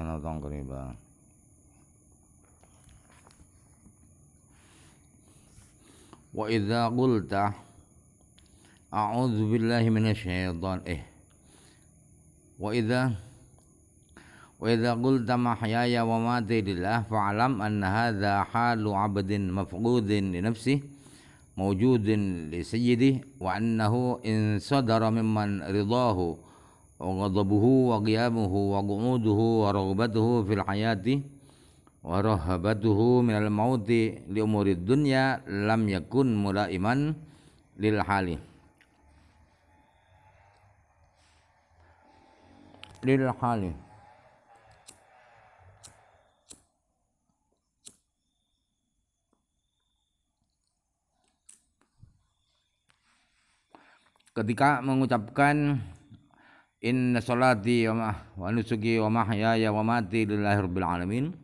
تقريبا. وإذا قلت أعوذ بالله من الشيطان وإذا قلت محياي ومماتي لله فاعلم أن هذا حال عبد مفقود لنفسه موجود لسيده وأنه إن صدر ممن رضاه وغضبه وقيامه وقعوده ورغبته في الحياة ورهبته من الموت لأمور الدنيا لم يكن ملائما للحال. Ketika mengucapkan inna sholati wa nusuki wa mahyaya wa mati lillahi rabbil alamin,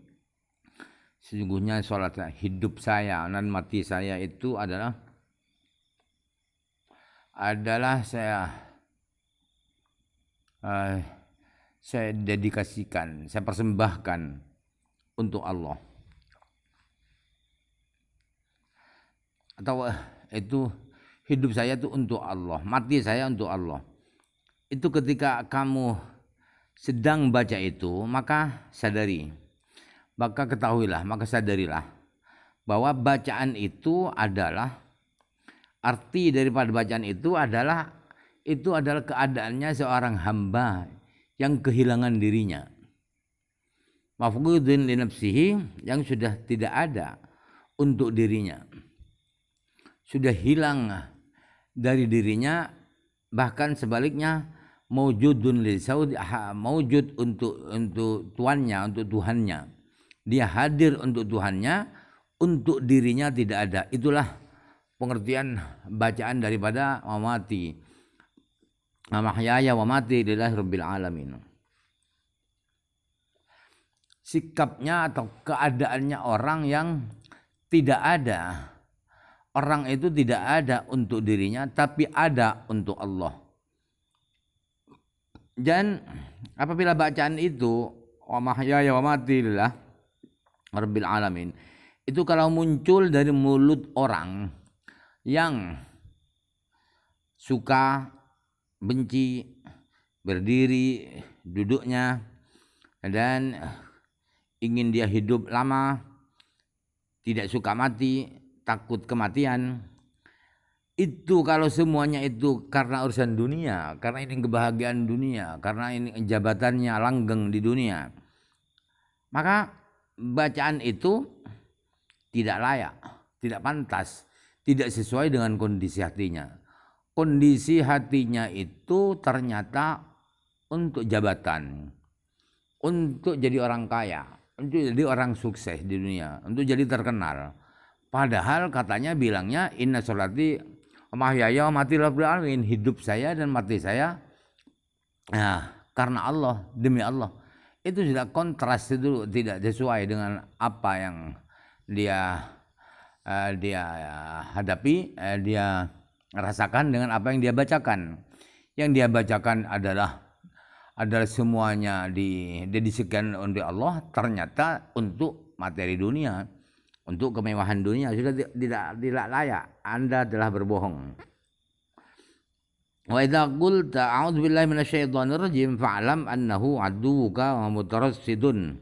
sesungguhnya sholat hidup saya dan mati saya itu adalah saya dedikasikan, saya persembahkan untuk Allah. Atau itu hidup saya itu untuk Allah, mati saya untuk Allah. Itu ketika kamu sedang baca itu, maka sadari, maka ketahuilah, maka sadarilah bahwa bacaan itu adalah, arti daripada bacaan itu adalah keadaannya seorang hamba yang kehilangan dirinya. Mafqudun li nafsihi, yang sudah tidak ada untuk dirinya, sudah hilang dari dirinya, bahkan sebaliknya maujudun li saudi, maujud untuk tuannya, untuk Tuhannya. Dia hadir untuk Tuhannya, untuk dirinya tidak ada. Itulah pengertian bacaan daripada mamati. Mahyaya wa mati lillahi rabbil alamin. Sikapnya atau keadaannya orang yang tidak ada. Orang itu tidak ada untuk dirinya, tapi ada untuk Allah. Dan apabila bacaan itu wa mahyaya wa mati lillah rabbil alamin, itu kalau muncul dari mulut orang yang suka, benci, berdiri, duduknya, dan ingin dia hidup lama, tidak suka mati, takut kematian, itu kalau semuanya itu karena urusan dunia, karena ini kebahagiaan dunia, karena ini jabatannya langgeng di dunia, maka bacaan itu tidak layak, tidak pantas, tidak sesuai dengan kondisi hatinya. Kondisi hatinya itu ternyata untuk jabatan, untuk jadi orang kaya, untuk jadi orang sukses di dunia, untuk jadi terkenal. Padahal katanya bilangnya inna sholati mahyaya wa mati rabbil alamin, hidup saya dan mati saya karena Allah, demi Allah. Itu sudah kontras, itu tidak sesuai dengan apa yang dia hadapi, dia rasakan dengan apa yang dia bacakan. Yang dia bacakan adalah semuanya didedikasikan oleh Allah, ternyata untuk materi dunia, untuk kemewahan dunia, sudah tidak layak. Anda telah berbohong. Wa idza qulta a'udzu billahi minasyaitonir rajim fa'lam annahu aduwwuka wa mutarassidun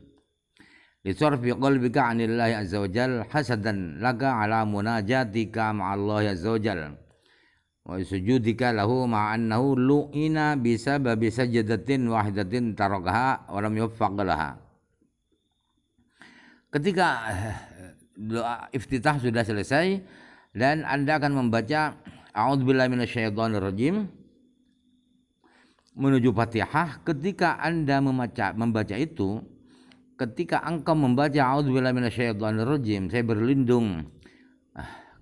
li sarfi qalbika 'anillahi azza wajal hasadan laka 'ala munajatika ma'allahi azza wajal wa sujudika lahu ma'annahu lu'ina bisababi sajdatin wahidatin tarakaha wa lam yuwaffaq laha. Ketika doa iftitah sudah selesai dan Anda akan membaca a'udzubillahi minasyaitonir rajim menuju Fatihah, ketika Anda membaca itu, ketika engkau membaca a'udzubillahi minasyaitonir rajim, saya berlindung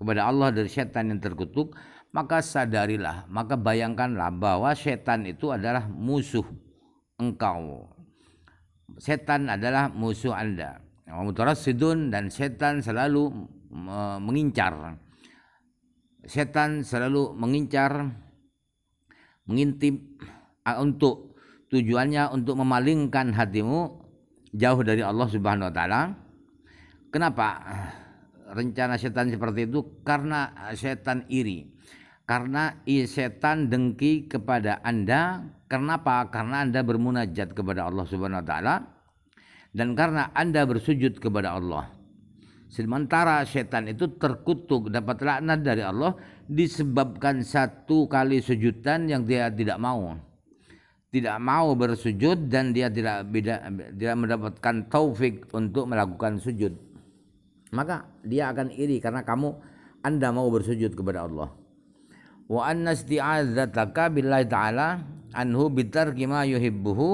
kepada Allah dari setan yang terkutuk, maka sadarilah, maka bayangkanlah bahwa setan itu adalah musuh engkau. Setan adalah musuh Anda. Mutarassidun, dan setan selalu mengincar. Setan selalu mengincar, mengintip untuk tujuannya untuk memalingkan hatimu jauh dari Allah Subhanahu wa taala. Kenapa rencana setan seperti itu? Karena setan iri. Karena setan dengki kepada Anda. Kenapa? Karena Anda bermunajat kepada Allah Subhanahu wa taala dan karena Anda bersujud kepada Allah. Sementara setan itu terkutuk, dapat laknat dari Allah disebabkan satu kali sujudan yang dia tidak mau bersujud dan dia tidak mendapatkan taufik untuk melakukan sujud. Maka dia akan iri karena Anda mau bersujud kepada Allah. Wa anna isti'adzataka billahi ta'ala anhu bitarki ma yuhibbuhu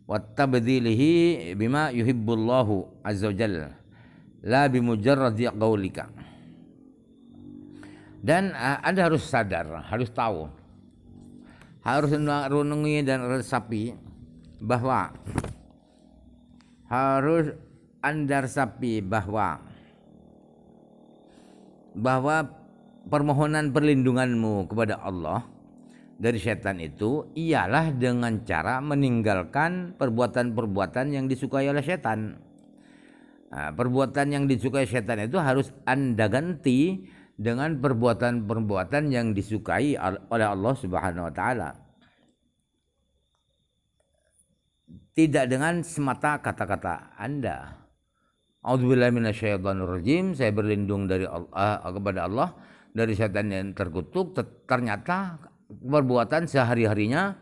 wa tabdhilihi bima yuhibbullahu azza wajalla la bimujarradi qaulika. Dan Anda harus sadar, harus tahu, harus renungi dan resapi bahwa permohonan perlindunganmu kepada Allah dari setan itu ialah dengan cara meninggalkan perbuatan-perbuatan yang disukai oleh setan. Nah, perbuatan yang disukai setan itu harus Anda ganti dengan perbuatan-perbuatan yang disukai oleh Allah Subhanahu wa taala. Tidak dengan semata kata-kata Anda. A'udzubillahi minasyaitonirrajim, saya berlindung dari kepada Allah dari setan yang terkutuk. Ternyata perbuatan sehari-harinya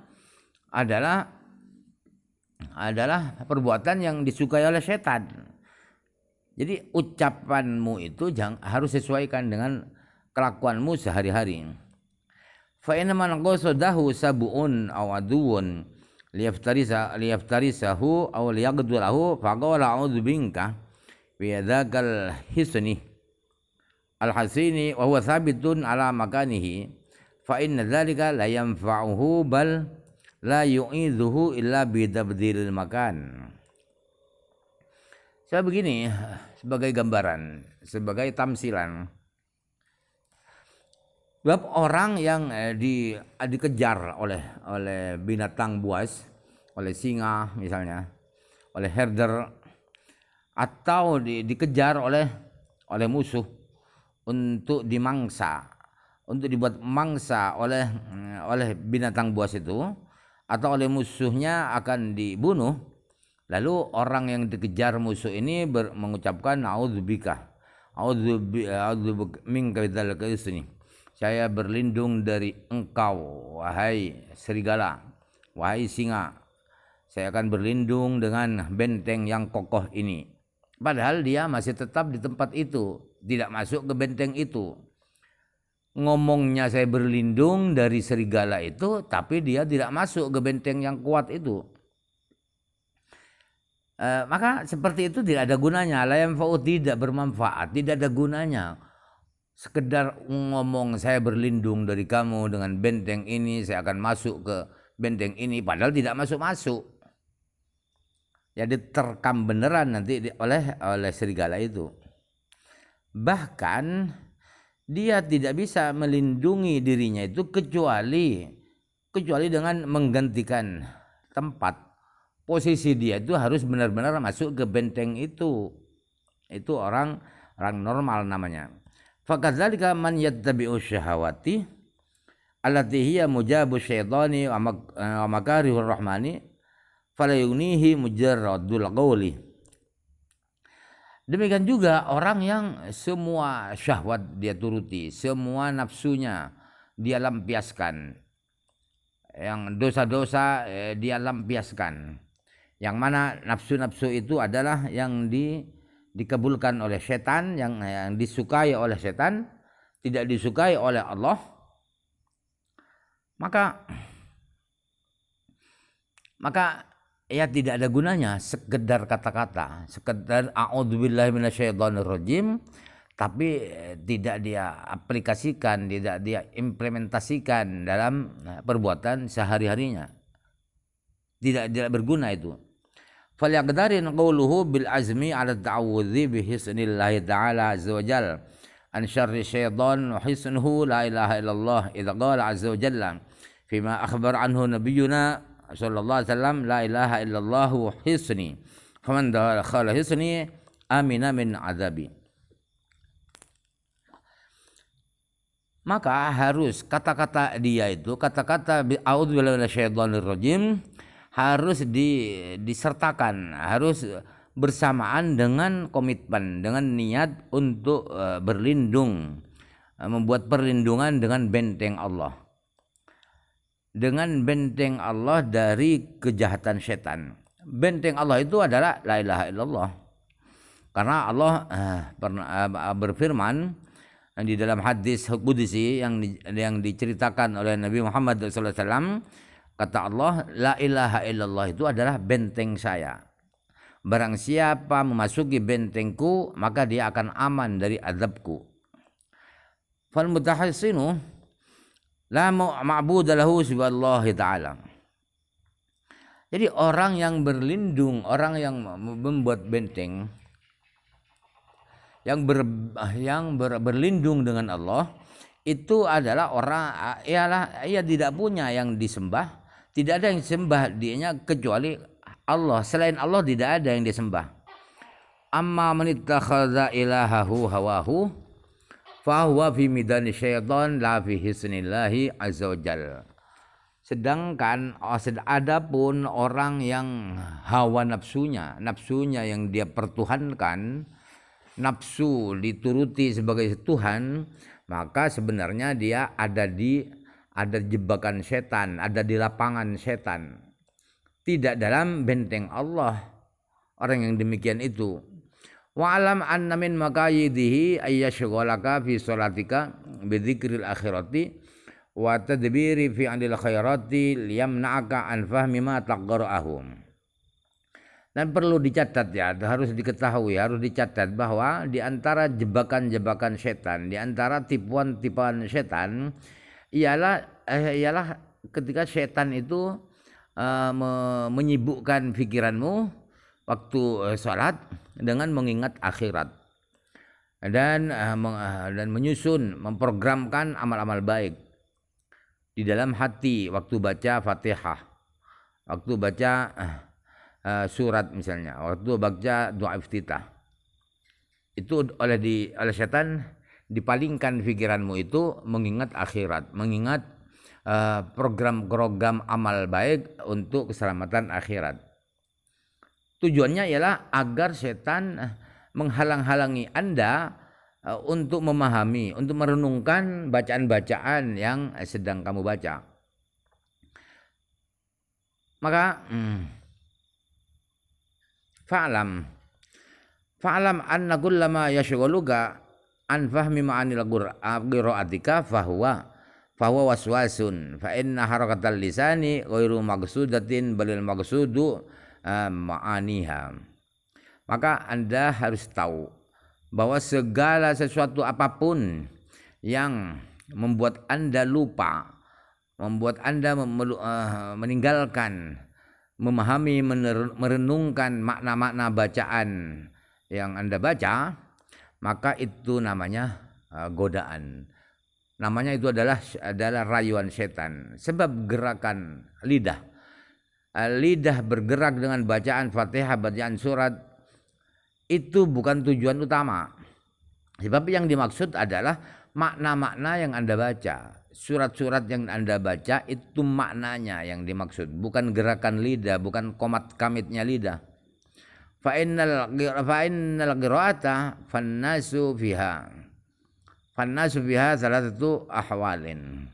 adalah perbuatan yang disukai oleh setan. Jadi ucapanmu itu harus sesuaikan dengan kelakuanmu sehari-hari. Fa inna man qasadahu sab'un aw aduun liyaftarisahu aw liyaqdulahu faqala a'udzu binka bi dzakal hisni al-hasini wa huwa thabitun ala makanihi fa inna dzalika la yanfa'uhu bal la yu'idhuhu illa bi tabdilil makan. Saya begini sebagai gambaran, sebagai tamsilan. Bab orang yang dikejar oleh binatang buas, oleh singa misalnya, oleh herder, atau dikejar oleh musuh untuk dimangsa, untuk dibuat mangsa oleh binatang buas itu, atau oleh musuhnya akan dibunuh. Lalu orang yang dikejar musuh ini mengucapkan a'udzubika, a'udzuminka bidzalika isni. Saya berlindung dari engkau, wahai serigala, wahai singa. Saya akan berlindung dengan benteng yang kokoh ini. Padahal dia masih tetap di tempat itu, tidak masuk ke benteng itu. Ngomongnya saya berlindung dari serigala itu, tapi dia tidak masuk ke benteng yang kuat itu. Maka seperti itu tidak ada gunanya. La yanfa'u, tidak bermanfaat, tidak ada gunanya. Sekedar ngomong saya berlindung dari kamu dengan benteng ini, saya akan masuk ke benteng ini, padahal tidak masuk-masuk. Jadi terkam beneran nanti oleh serigala itu. Bahkan dia tidak bisa melindungi dirinya itu kecuali dengan menggantikan tempat. Posisi dia itu harus benar-benar masuk ke benteng itu. Itu orang normal namanya. Fakadzalika man yattabi'u syahawati allati hiya mujabu syaitani wa makarihur rahmani fala yunihi mujarradul qawli. Demikian juga orang yang semua syahwat dia turuti, semua nafsunya dia lampiaskan, yang dosa-dosa dia lampiaskan. Yang mana nafsu-nafsu itu adalah yang dikabulkan oleh setan, yang disukai oleh setan, tidak disukai oleh Allah. Maka ya tidak ada gunanya sekedar kata-kata, sekedar a'udzubillahi minasyaitonirrajim, tapi tidak dia aplikasikan, tidak dia implementasikan dalam perbuatan sehari-harinya. Tidak berguna itu. Falyaqdarin qawluhu bil azmi ala ta'awudzi bi hisnillahi ta'ala azza wa jalla an syarri syaitan wa hisnuhu la ilaha illallah idza qala azza wa jalla fima akhbar anhu nabiyyuna sallallahu alaihi wasallam la ilaha illallah wa hisni faman dakhala hisni amina min adzabi. Maka harus kata-kata dia itu, kata-kata a'udzubillahi minasyaitonirrajim harus disertakan, harus bersamaan dengan komitmen, dengan niat untuk berlindung, membuat perlindungan dengan benteng Allah. Dengan benteng Allah dari kejahatan setan. Benteng Allah itu adalah la ilaha illallah. Karena Allah berfirman di dalam hadis qudsi yang diceritakan oleh Nabi Muhammad SAW, kata Allah, la ilaha illallah itu adalah benteng saya. Barang siapa memasuki bentengku, maka dia akan aman dari azabku. Fal mutahassinu la ma'budu lahu siwallahi ta'ala. Jadi orang yang berlindung, orang yang membuat benteng, yang berlindung dengan Allah, itu adalah orang ia tidak punya yang disembah, tidak ada yang disembah dianya kecuali Allah. Selain Allah tidak ada yang disembah. Amma man ittakhadha ilahahu hawahu fa huwa fi midani syaitan la fi hisnillahi azza wajalla. Sedangkan adapun orang yang hawa nafsunya yang dia pertuhankan, nafsu dituruti sebagai Tuhan, maka sebenarnya dia ada jebakan setan, ada di lapangan setan, tidak dalam benteng Allah. Orang yang demikian itu, wa alam anna min maqayidihi ayyashghalaka fi sholatika bi dzikril akhirati wa tadbiri fi anil khairati liyamna'aka an fahmi ma taqra'ahum. Dan perlu dicatat ya, harus diketahui, harus dicatat bahwa di antara jebakan-jebakan setan, di antara tipuan-tipuan setan ialah ketika setan itu menyibukkan pikiranmu waktu sholat dengan mengingat akhirat dan menyusun, memprogramkan amal-amal baik di dalam hati waktu baca Fatihah, waktu baca surat misalnya, waktu baca doa iftitah, itu oleh setan dipalingkan pikiranmu itu mengingat akhirat, mengingat program-program amal baik untuk keselamatan akhirat. Tujuannya ialah agar setan menghalang-halangi Anda untuk memahami, untuk merenungkan bacaan-bacaan yang sedang kamu baca. Maka Fa'lam anna kullama yashghaluka an fahmi ma'anil qira'atika fahuwa waswasun fa inna harakatal lisani ghairu maqsudatin balil maqsudu ma'aniha. Maka Anda harus tahu bahwa segala sesuatu apapun yang membuat Anda lupa, membuat Anda meninggalkan memahami, merenungkan makna-makna bacaan yang Anda baca, maka itu namanya godaan. Namanya itu adalah rayuan setan. Sebab gerakan lidah bergerak dengan bacaan Fatihah, bacaan surat, itu bukan tujuan utama. Sebab yang dimaksud adalah makna-makna yang Anda baca. Surat-surat yang Anda baca itu maknanya yang dimaksud, bukan gerakan lidah, bukan komat kamitnya lidah. Fa innal qira'ata fannasu fiha salatatu ahwalin.